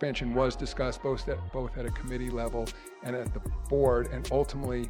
expansion was discussed both at a committee level and at the board, and ultimately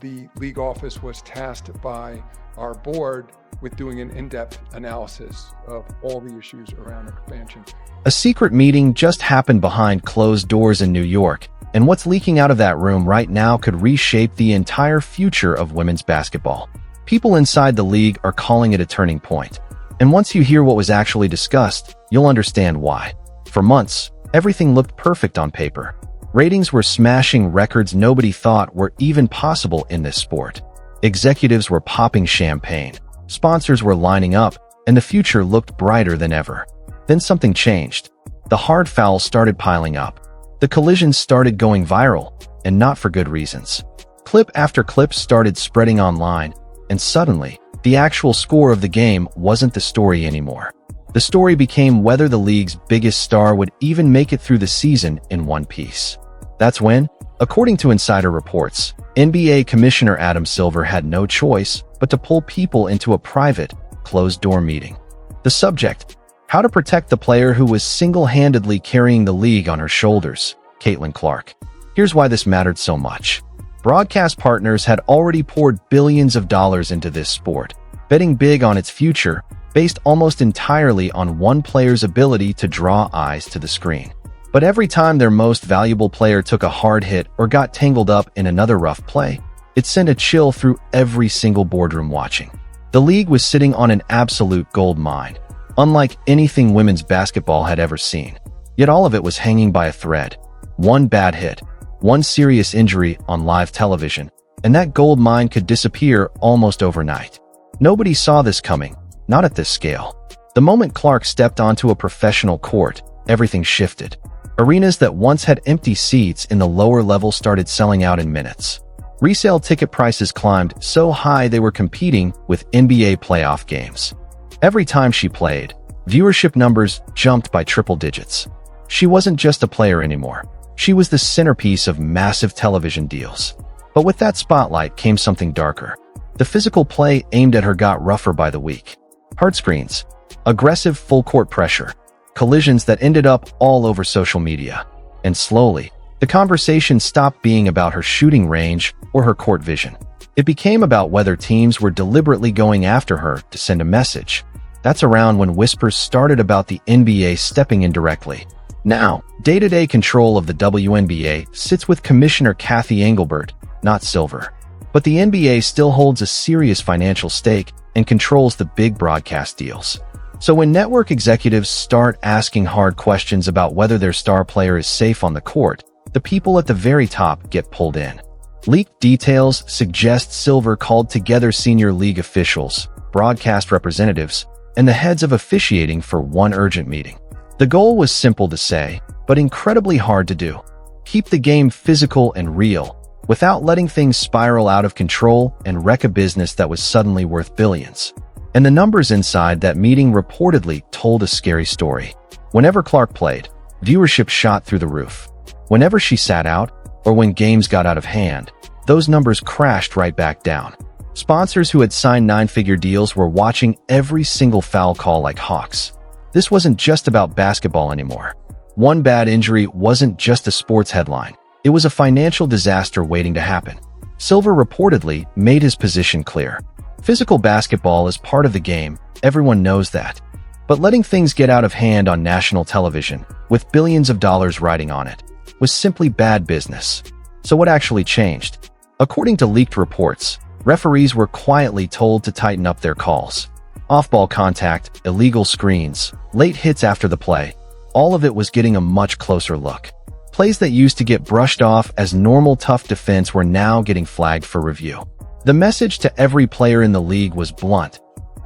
the league office was tasked by our board with doing an in-depth analysis of all the issues around expansion. A secret meeting just happened behind closed doors in New York, and what's leaking out of that room right now could reshape the entire future of women's basketball. People inside the league are calling it a turning point. And once you hear what was actually discussed, you'll understand why. For months, everything looked perfect on paper. Ratings were smashing records nobody thought were even possible in this sport. Executives were popping champagne. Sponsors were lining up, and the future looked brighter than ever. Then something changed. The hard fouls started piling up. The collisions started going viral, and not for good reasons. Clip after clip started spreading online, and suddenly, the actual score of the game wasn't the story anymore. The story became whether the league's biggest star would even make it through the season in one piece. That's when, according to insider reports, NBA Commissioner Adam Silver had no choice but to pull people into a private, closed-door meeting. The subject: how to protect the player who was single-handedly carrying the league on her shoulders, Caitlin Clark. Here's why this mattered so much. Broadcast partners had already poured billions of dollars into this sport, betting big on its future, based almost entirely on one player's ability to draw eyes to the screen. But every time their most valuable player took a hard hit or got tangled up in another rough play, it sent a chill through every single boardroom watching. The league was sitting on an absolute gold mine, unlike anything women's basketball had ever seen. Yet all of it was hanging by a thread. One bad hit, one serious injury on live television, and that gold mine could disappear almost overnight. Nobody saw this coming, not at this scale. The moment Clark stepped onto a professional court, everything shifted. Arenas that once had empty seats in the lower level started selling out in minutes. Resale ticket prices climbed so high they were competing with NBA playoff games. Every time she played, viewership numbers jumped by triple digits. She wasn't just a player anymore. She was the centerpiece of massive television deals. But with that spotlight came something darker. The physical play aimed at her got rougher by the week. Hard screens, aggressive full-court pressure, collisions that ended up all over social media. And slowly, the conversation stopped being about her shooting range or her court vision. It became about whether teams were deliberately going after her to send a message. That's around when whispers started about the NBA stepping in directly. Now, day-to-day control of the WNBA sits with Commissioner Kathy Engelbert, not Silver. But the NBA still holds a serious financial stake and controls the big broadcast deals. So when network executives start asking hard questions about whether their star player is safe on the court, the people at the very top get pulled in. Leaked details suggest Silver called together senior league officials, broadcast representatives, and the heads of officiating for one urgent meeting. The goal was simple to say, but incredibly hard to do. Keep the game physical and real, without letting things spiral out of control and wreck a business that was suddenly worth billions. And the numbers inside that meeting reportedly told a scary story. Whenever Clark played, viewership shot through the roof. Whenever she sat out, or when games got out of hand, those numbers crashed right back down. Sponsors who had signed nine-figure deals were watching every single foul call like hawks. This wasn't just about basketball anymore. One bad injury wasn't just a sports headline. It was a financial disaster waiting to happen. Silver reportedly made his position clear. Physical basketball is part of the game, everyone knows that. But letting things get out of hand on national television, with billions of dollars riding on it, was simply bad business. So what actually changed? According to leaked reports, referees were quietly told to tighten up their calls. Off-ball contact, illegal screens, late hits after the play, all of it was getting a much closer look. Plays that used to get brushed off as normal tough defense were now getting flagged for review. The message to every player in the league was blunt.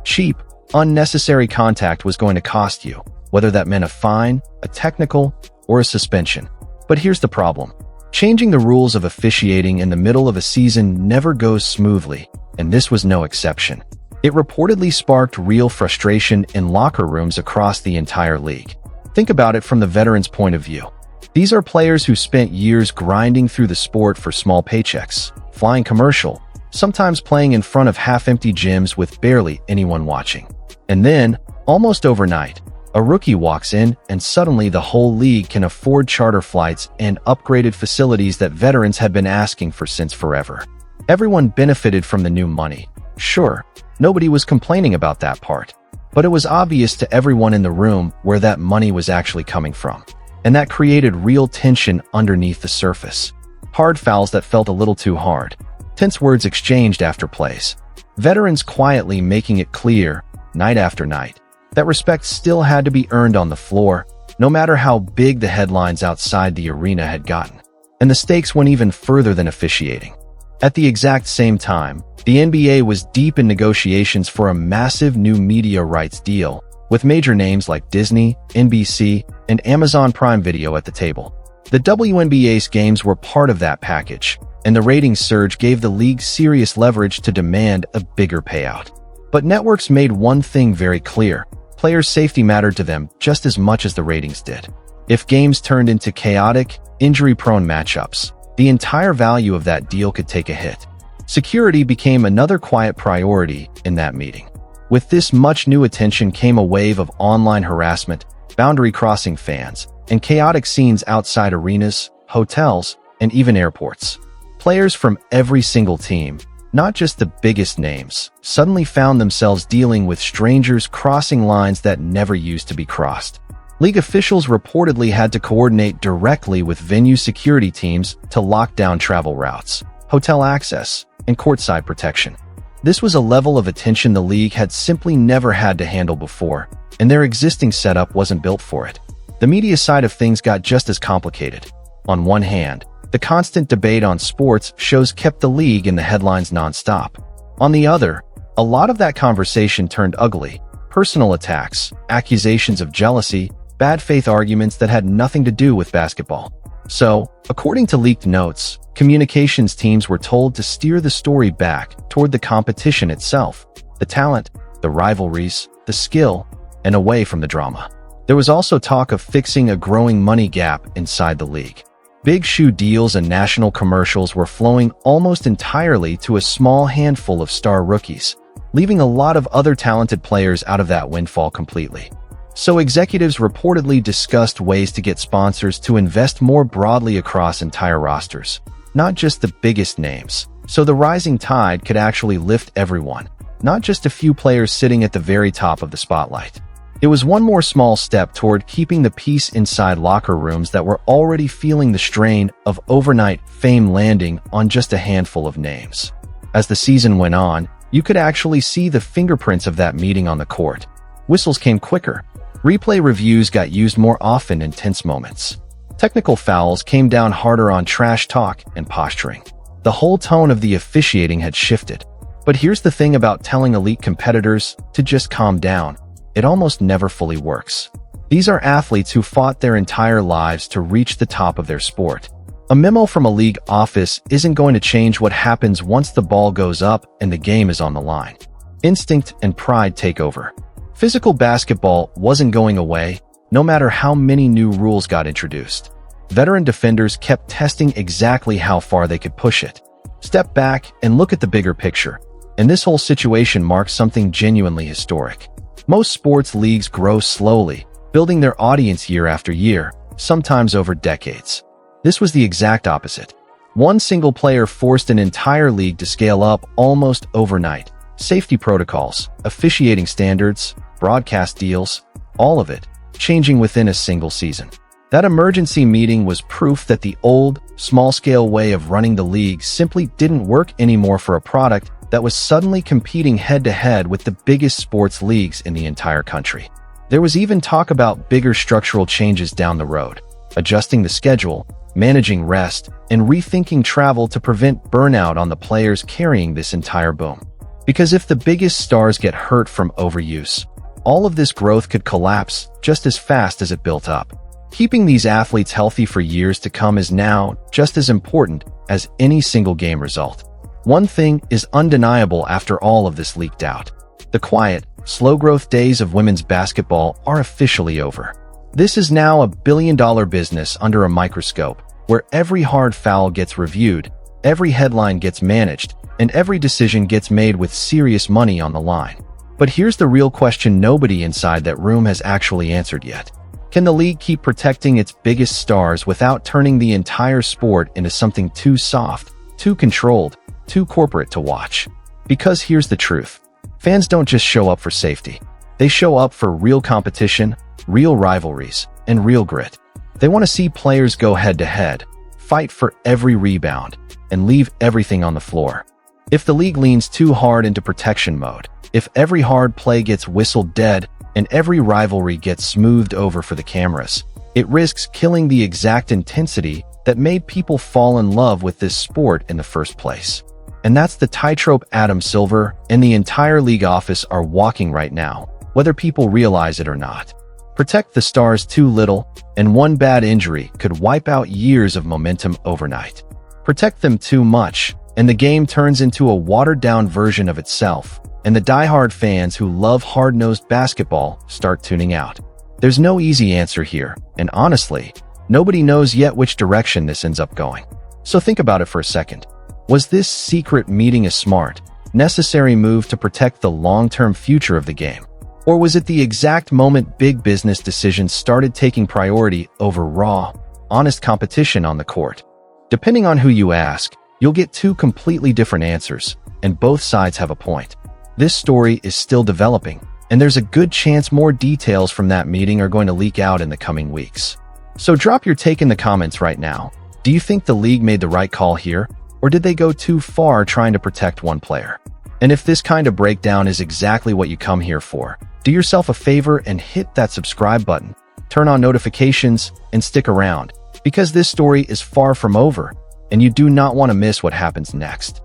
Cheap, unnecessary contact was going to cost you, whether that meant a fine, a technical, or a suspension. But here's the problem. Changing the rules of officiating in the middle of a season never goes smoothly, and this was no exception. It reportedly sparked real frustration in locker rooms across the entire league. Think about it from the veterans' point of view. These are players who spent years grinding through the sport for small paychecks, flying commercial, sometimes playing in front of half-empty gyms with barely anyone watching. And then, almost overnight, A rookie walks in, and suddenly the whole league can afford charter flights and upgraded facilities that veterans had been asking for since forever. Everyone benefited from the new money. Sure, nobody was complaining about that part, but it was obvious to everyone in the room where that money was actually coming from. And that created real tension underneath the surface. Hard fouls that felt a little too hard. Tense words exchanged after plays. Veterans quietly making it clear, night after night, that respect still had to be earned on the floor, no matter how big the headlines outside the arena had gotten. And the stakes went even further than officiating. At the exact same time, the NBA was deep in negotiations for a massive new media rights deal, with major names like Disney, NBC, and Amazon Prime Video at the table. The WNBA's games were part of that package, and the ratings surge gave the league serious leverage to demand a bigger payout. But networks made one thing very clear: players' safety mattered to them just as much as the ratings did. If games turned into chaotic, injury-prone matchups, the entire value of that deal could take a hit. Security became another quiet priority in that meeting. With this much new attention came a wave of online harassment, boundary-crossing fans, and chaotic scenes outside arenas, hotels, and even airports. Players from every single team, not just the biggest names, suddenly found themselves dealing with strangers crossing lines that never used to be crossed. League officials reportedly had to coordinate directly with venue security teams to lock down travel routes, hotel access, and courtside protection. This was a level of attention the league had simply never had to handle before, and their existing setup wasn't built for it. The media side of things got just as complicated. On one hand, the constant debate on sports shows kept the league in the headlines nonstop. On the other, a lot of that conversation turned ugly. Personal attacks, accusations of jealousy, bad faith arguments that had nothing to do with basketball. So, according to leaked notes, communications teams were told to steer the story back toward the competition itself, the talent, the rivalries, the skill, and away from the drama. There was also talk of fixing a growing money gap inside the league. Big shoe deals and national commercials were flowing almost entirely to a small handful of star rookies, leaving a lot of other talented players out of that windfall completely. So executives reportedly discussed ways to get sponsors to invest more broadly across entire rosters, not just the biggest names, so the rising tide could actually lift everyone, not just a few players sitting at the very top of the spotlight. It was one more small step toward keeping the peace inside locker rooms that were already feeling the strain of overnight fame landing on just a handful of names. As the season went on, you could actually see the fingerprints of that meeting on the court. Whistles came quicker. Replay reviews got used more often in tense moments. Technical fouls came down harder on trash talk and posturing. The whole tone of the officiating had shifted. But here's the thing about telling elite competitors to just calm down. It almost never fully works. These are athletes who fought their entire lives to reach the top of their sport. A memo from a league office isn't going to change what happens once the ball goes up and the game is on the line. Instinct and pride take over. Physical basketball wasn't going away, no matter how many new rules got introduced. Veteran defenders kept testing exactly how far they could push it. Step back and look at the bigger picture, and this whole situation marks something genuinely historic. Most sports leagues grow slowly, building their audience year after year, sometimes over decades. This was the exact opposite. One single player forced an entire league to scale up almost overnight. Safety protocols, officiating standards, broadcast deals, all of it changing within a single season. That emergency meeting was proof that the old, small-scale way of running the league simply didn't work anymore for a product that was suddenly competing head-to-head with the biggest sports leagues in the entire country. There was even talk about bigger structural changes down the road, adjusting the schedule, managing rest, and rethinking travel to prevent burnout on the players carrying this entire boom. Because if the biggest stars get hurt from overuse, all of this growth could collapse just as fast as it built up. Keeping these athletes healthy for years to come is now just as important as any single game result. One thing is undeniable after all of this leaked out. The quiet, slow-growth days of women's basketball are officially over. This is now a billion-dollar business under a microscope, where every hard foul gets reviewed, every headline gets managed, and every decision gets made with serious money on the line. But here's the real question nobody inside that room has actually answered yet. Can the league keep protecting its biggest stars without turning the entire sport into something too soft, too controlled, too corporate to watch? Because here's the truth. Fans don't just show up for safety. They show up for real competition, real rivalries, and real grit. They want to see players go head-to-head, fight for every rebound, and leave everything on the floor. If the league leans too hard into protection mode, if every hard play gets whistled dead, and every rivalry gets smoothed over for the cameras, it risks killing the exact intensity that made people fall in love with this sport in the first place. And that's the tightrope Adam Silver and the entire league office are walking right now, whether people realize it or not. Protect the stars too little, and one bad injury could wipe out years of momentum overnight. Protect them too much, and the game turns into a watered-down version of itself, and the diehard fans who love hard-nosed basketball start tuning out. There's no easy answer here, and honestly, nobody knows yet which direction this ends up going. So think about it for a second. Was this secret meeting a smart, necessary move to protect the long-term future of the game? Or was it the exact moment big business decisions started taking priority over raw, honest competition on the court? Depending on who you ask, you'll get two completely different answers, and both sides have a point. This story is still developing, and there's a good chance more details from that meeting are going to leak out in the coming weeks. So drop your take in the comments right now. Do you think the league made the right call here, or did they go too far trying to protect one player? And if this kind of breakdown is exactly what you come here for, do yourself a favor and hit that subscribe button, turn on notifications, and stick around, because this story is far from over, and you do not want to miss what happens next.